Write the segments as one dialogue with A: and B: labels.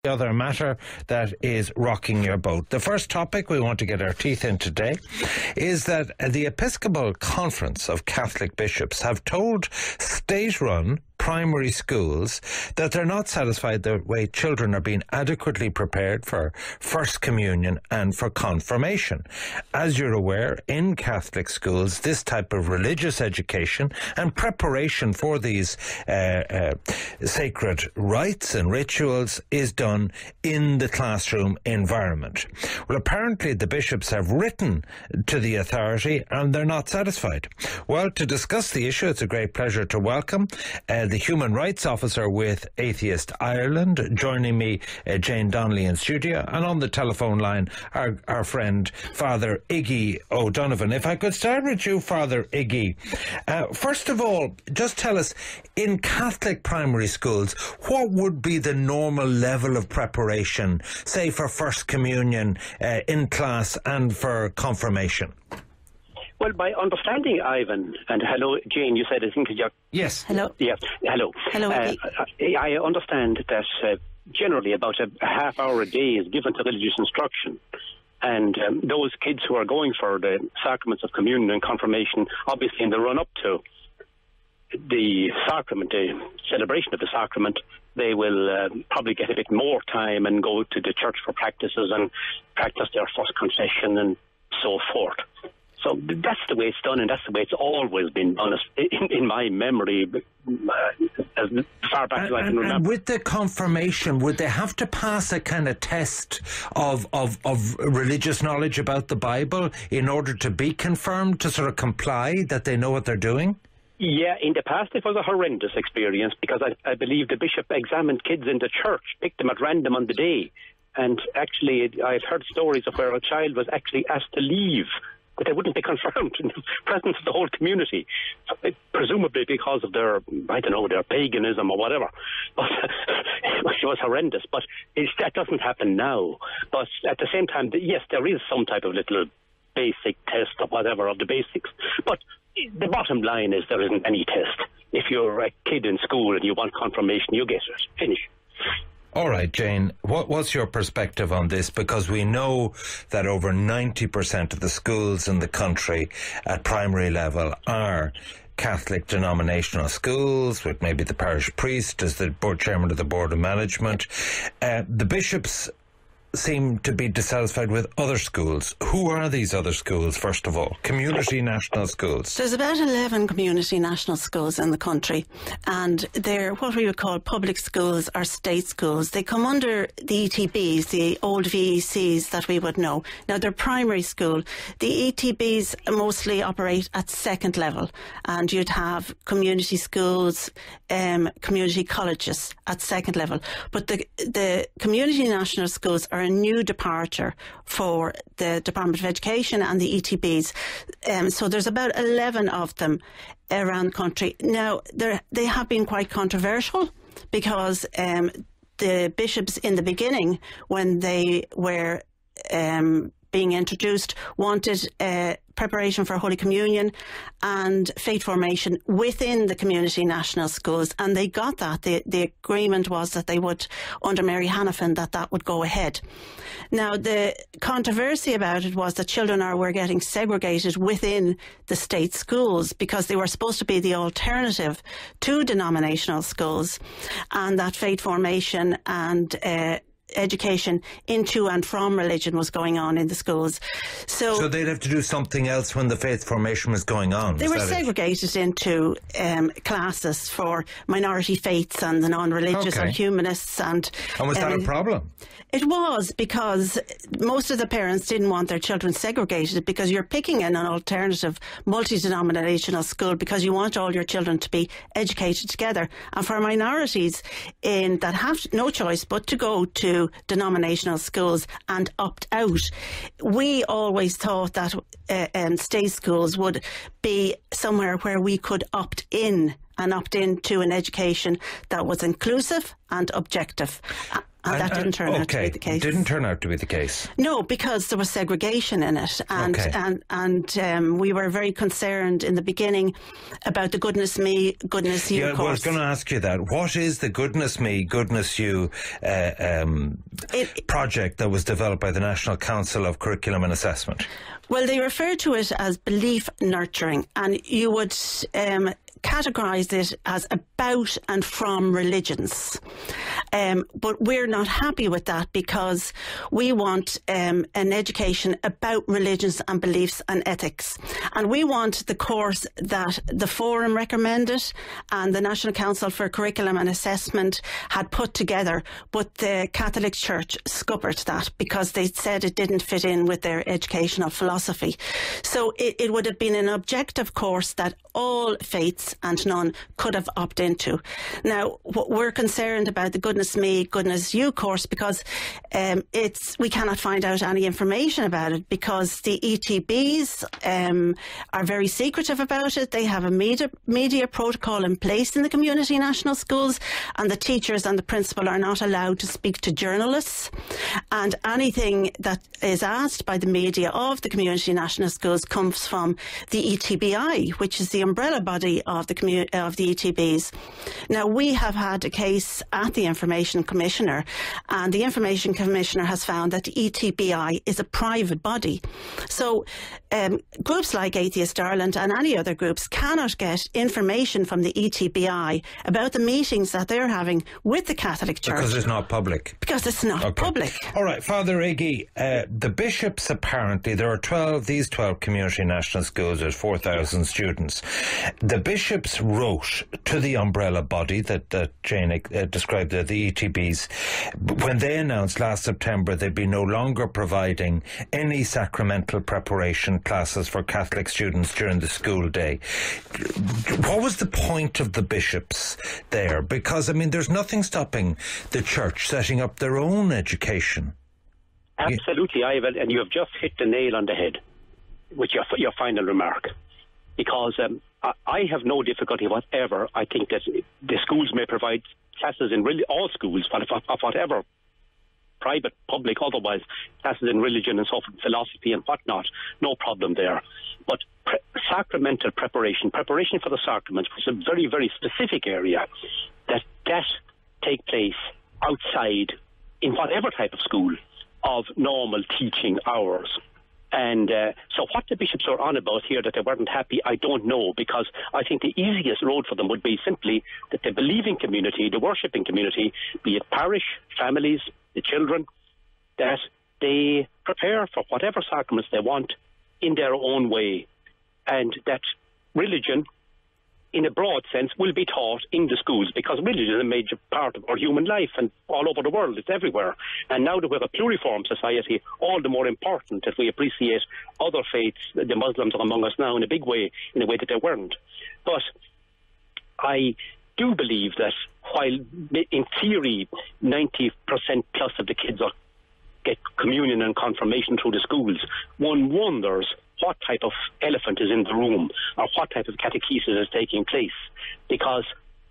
A: other matter that is rocking your boat. The first topic we want to get our teeth in today is that the Episcopal Conference of Catholic Bishops have told state-run primary schools that they're not satisfied the way children are being adequately prepared for First Communion and for confirmation. As you're aware, in Catholic schools, this type of religious education and preparation for these sacred rites and rituals is done in the classroom environment. Well, apparently the bishops have written to the authority and they're not satisfied. Well, to discuss the issue, it's a great pleasure to welcome the Human Rights Officer with Atheist Ireland. Joining me, Jane Donnelly in studio, and on the telephone line, our friend, Fr Iggy O'Donovan. If I could start with you, Fr Iggy. First of all, just tell us, in Catholic primary schools, what would be the normal level of preparation, say, for First Communion in class and for confirmation?
B: Well, by understanding, Ivan, and hello, Jane, you said, I think you're...
A: Yes.
B: Hello. Yeah, hello.
C: Hello.
B: I understand that generally about a half hour a day is given to religious instruction. And those kids who are going for the sacraments of communion and confirmation, obviously in the run-up to the sacrament, the celebration of the sacrament, they will probably get a bit more time and go to the church for practices and practice their first confession and so forth. So that's the way it's done, and that's the way it's always been done, in my memory, as far back as I can remember.
A: And with the confirmation, would they have to pass a kind of test of religious knowledge about the Bible in order to be confirmed, to sort of comply, that they know what they're doing?
B: Yeah, in the past it was a horrendous experience, because I believe the bishop examined kids in the church, picked them at random on the day, and actually I've heard stories of where a child was actually asked to leave, but they wouldn't be confirmed in the presence of the whole community, presumably because of their, I don't know, their paganism or whatever. But it was horrendous. But that doesn't happen now. But at the same time, yes, there is some type of little basic test or whatever of the basics. But the bottom line is there isn't any test. If you're a kid in school and you want confirmation, you get it. Finish.
A: All right, Jane, what's your perspective on this? Because we know that over 90% of the schools in the country at primary level are Catholic denominational schools, with maybe the parish priest as the board chairman of the board of management. The bishops seem to be dissatisfied with other schools. Who are these other schools, first of all? Community national schools.
C: There's about 11 community national schools in the country, and they're what we would call public schools or state schools. They come under the ETBs, the old VECs that we would know. Now, they're primary school. The ETBs mostly operate at second level, and you'd have community schools, community colleges at second level. But the community national schools are a new departure for the Department of Education and the ETBs. So there's about 11 of them around the country. Now, they have been quite controversial, because the bishops in the beginning, when they were being introduced, wanted preparation for Holy Communion and faith formation within the community national schools, and they got that. The agreement was that they would, under Mary Hanafin, that would go ahead. Now, the controversy about it was that children were getting segregated within the state schools, because they were supposed to be the alternative to denominational schools, and that faith formation and education into and from religion was going on in the schools. So
A: they'd have to do something else when the faith formation was going on.
C: They were segregated into classes for minority faiths and the non-religious or humanists. And
A: was that a problem?
C: It was, because most of the parents didn't want their children segregated, because you're picking an alternative multi-denominational school because you want all your children to be educated together. And for minorities that have no choice but to go to denominational schools and opt out, we always thought that state schools would be somewhere where we could opt in and opt into an education that was inclusive and objective. And that didn't turn out to be the case.
A: Didn't turn out to be the case.
C: No, because there was segregation in it, and we were very concerned in the beginning about the goodness me, goodness you course.
A: I was going to ask you that. What is the goodness me, goodness you project that was developed by the National Council of Curriculum and Assessment?
C: Well, they refer to it as belief nurturing, and you would categorise it as about and from religions. But we're not happy with that, because we want an education about religions and beliefs and ethics. And we want the course that the Forum recommended and the National Council for Curriculum and Assessment had put together, but the Catholic Church scuppered that because they said it didn't fit in with their educational philosophy. So it would have been an objective course that all faiths and none could have opted into. Now, we're concerned about the goodness me, goodness you course, because we cannot find out any information about it, because the ETBs are very secretive about it. They have a media protocol in place in the community national schools, and the teachers and the principal are not allowed to speak to journalists, and anything that is asked by the media of the community national schools comes from the ETBI, which is the umbrella body of the ETBs. Now, we have had a case at the Information Commissioner, and the Information Commissioner has found that the ETBI is a private body. So groups like Atheist Ireland and any other groups cannot get information from the ETBI about the meetings that they're having with the Catholic Church.
A: Because it's not public.
C: Because it's not public.
A: All right, Father Iggy, the bishops apparently, there are these 12 community national schools, there's 4,000 students. The bishops wrote to the umbrella body that Jane described, the ETBs, when they announced last September they'd be no longer providing any sacramental preparation classes for Catholic students during the school day. What was the point of the bishops there? Because, I mean, there's nothing stopping the church setting up their own education.
B: Absolutely, Ivan, and you have just hit the nail on the head with your final remark. Because I have no difficulty whatever. I think that the schools may provide classes in really all schools, of whatever, private, public, otherwise, classes in religion and so forth, philosophy and whatnot. No problem there. But sacramental preparation for the sacraments was a very, very specific area that take place outside, in whatever type of school, of normal teaching hours. And so what the bishops are on about here, that they weren't happy, I don't know, because I think the easiest road for them would be simply that the believing community, the worshipping community, be it parish, families, the children, that they prepare for whatever sacraments they want in their own way, and that religion, in a broad sense, will be taught in the schools, because religion is a major part of our human life and all over the world. It's everywhere. And now that we have a pluriform society, all the more important that we appreciate other faiths. The Muslims are among us now in a big way, in a way that they weren't. But I do believe that while in theory 90% plus of the kids get communion and confirmation through the schools, one wonders what type of elephant is in the room, or what type of catechesis is taking place. Because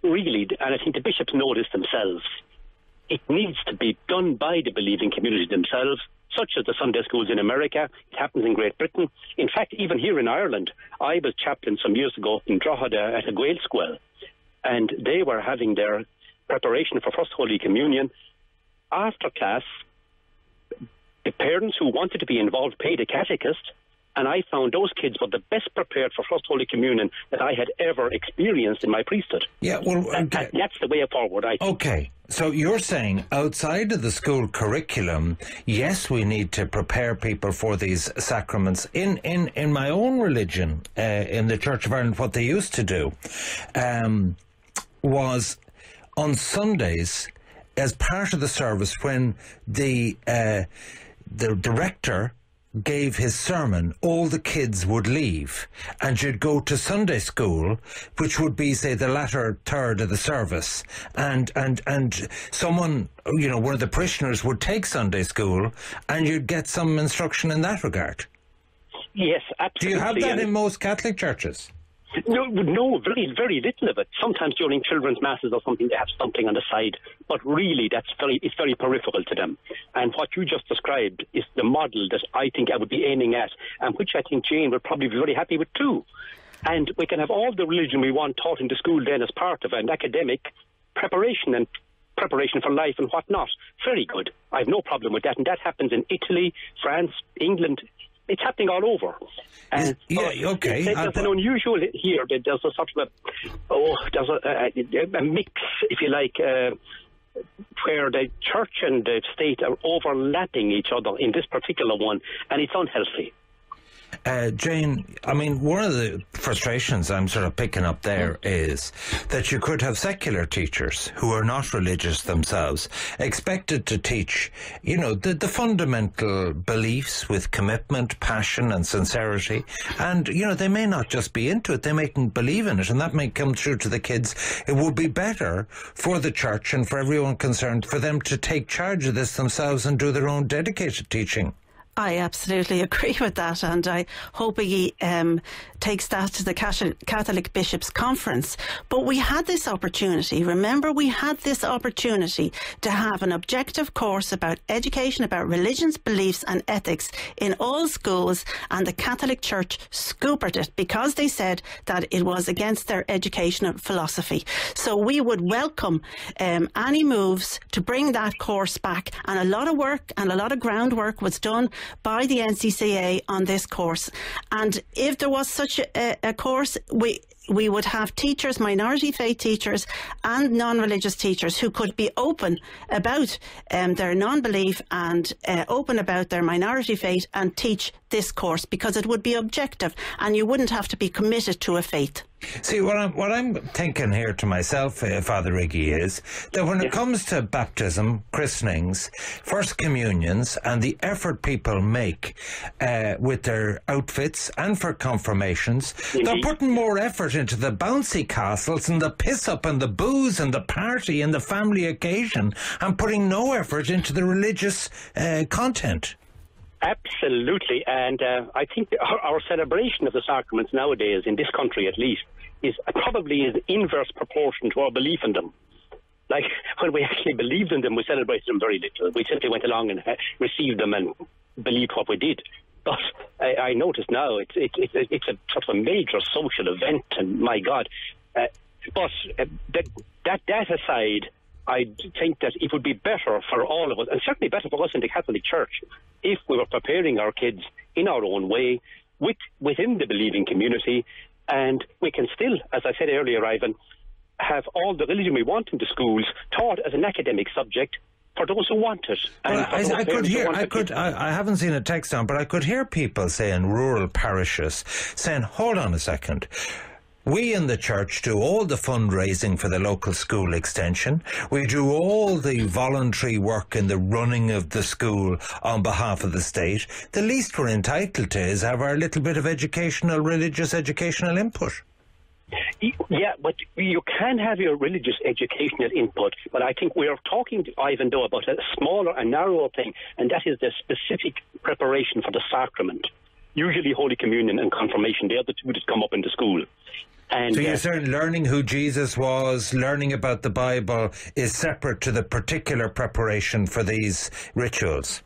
B: really, and I think the bishops know this themselves, it needs to be done by the believing community themselves, such as the Sunday schools in America. It happens in Great Britain. In fact, even here in Ireland, I was chaplain some years ago in Drogheda at a Gael school, and they were having their preparation for First Holy Communion. After class, the parents who wanted to be involved paid a catechist, and I found those kids were the best prepared for First Holy Communion that I had ever experienced in my priesthood.
A: Yeah, well, okay.
B: That's the way forward, I think.
A: Okay, so you're saying outside of the school curriculum, yes, we need to prepare people for these sacraments. In my own religion, in the Church of Ireland, what they used to do was on Sundays, as part of the service, when the rector gave his sermon, all the kids would leave, and you'd go to Sunday school, which would be, say, the latter third of the service, and someone, you know, one of the parishioners would take Sunday school, and you'd get some instruction in that regard.
B: Yes, absolutely.
A: Do you have that in most Catholic churches?
B: No, very, very little of it. Sometimes during children's masses or something, they have something on the side, but really it's very peripheral to them. And what you just described is the model that I think I would be aiming at, and which I think Jane would probably be very happy with too. And we can have all the religion we want taught in the school then as part of an academic preparation and preparation for life and whatnot. Very good. I have no problem with that. And that happens in Italy, France, England. It's happening all over. And
A: okay.
B: There's an unusual here. There's a sort of a mix, if you like, where the church and the state are overlapping each other in this particular one, and it's unhealthy.
A: Jane, I mean, one of the frustrations I'm sort of picking up there is that you could have secular teachers who are not religious themselves expected to teach, the fundamental beliefs with commitment, passion and sincerity. And, they may not just be into it, they mightn't believe in it, and that may come through to the kids. It would be better for the church and for everyone concerned for them to take charge of this themselves and do their own dedicated teaching.
C: I absolutely agree with that, and I hope he takes that to the Catholic Bishops' Conference. But we had this opportunity, remember, we had this opportunity to have an objective course about education, about religions, beliefs and ethics in all schools, and the Catholic Church scoopered it because they said that it was against their educational philosophy. So we would welcome any moves to bring that course back, and a lot of work and a lot of groundwork was done by the NCCA on this course. And if there was such a course, we would have teachers, minority faith teachers and non-religious teachers who could be open about their non-belief and open about their minority faith and teach this course, because it would be objective and you wouldn't have to be committed to a faith.
A: See, what I'm thinking here to myself, Father Iggy, is that when it comes to baptism, christenings, first communions, and the effort people make with their outfits and for confirmations, they're putting more effort into the bouncy castles and the piss-up and the booze and the party and the family occasion, and putting no effort into the religious content.
B: Absolutely, and I think our celebration of the sacraments nowadays, in this country at least, is probably in inverse proportion to our belief in them. Like, when we actually believed in them, we celebrated them very little. We simply went along and received them and believed what we did. But I notice now it's a sort of a major social event, and my God. But that aside, I think that it would be better for all of us, and certainly better for us in the Catholic Church, if we were preparing our kids in our own way, within the believing community, and we can still, as I said earlier, Ivan, have all the religion we want in the schools taught as an academic subject for those who want it.
A: I haven't seen a text on, but I could hear people say in rural parishes saying, hold on a second, we in the church do all the fundraising for the local school extension. We do all the voluntary work in the running of the school on behalf of the state. The least we're entitled to is have our little bit of religious educational input.
B: Yeah, but you can have your religious educational input, but I think we are talking, Ivan, though, about a smaller and narrower thing, and that is the specific preparation for the sacrament. Usually Holy Communion and Confirmation, they are the two that come up in the school. And,
A: so you're saying learning who Jesus was, learning about the Bible is separate to the particular preparation for these rituals?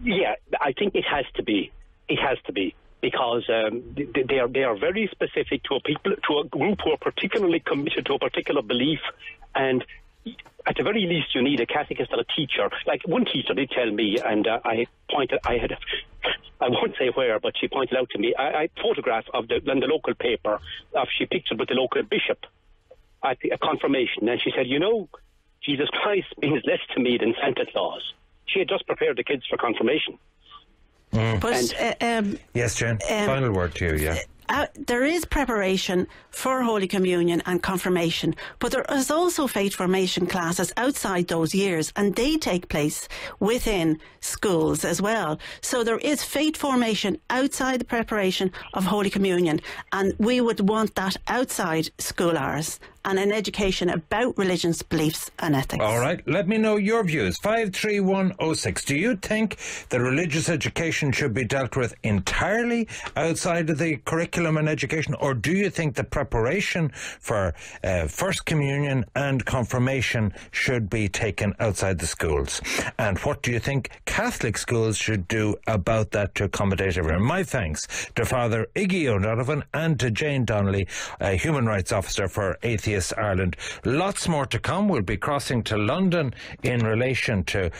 B: Yeah, I think it has to be. It has to be. Because they are very specific to a group who are particularly committed to a particular belief, and at the very least you need a catechist or a teacher. Like one teacher did tell me, and I won't say where, but she pointed out to me a photograph in the local paper she pictured with the local bishop at a confirmation, and she said, Jesus Christ means less to me than Santa Claus. She had just prepared the kids for confirmation.
C: But
A: yes, Jen, final word to you, yeah.
C: There is preparation for Holy Communion and Confirmation, but there is also faith formation classes outside those years, and they take place within schools as well. So there is faith formation outside the preparation of Holy Communion, and we would want that outside school hours. and an education about religions, beliefs and ethics.
A: All right, let me know your views. 53106. Do you think that religious education should be dealt with entirely outside of the curriculum and education, or do you think the preparation for First Communion and confirmation should be taken outside the schools? And what do you think Catholic schools should do about that to accommodate everyone? My thanks to Fr Iggy O'Donovan and to Jane Donnelly, Human Rights Officer for Atheist Ireland. Lots more to come. We'll be crossing to London in relation to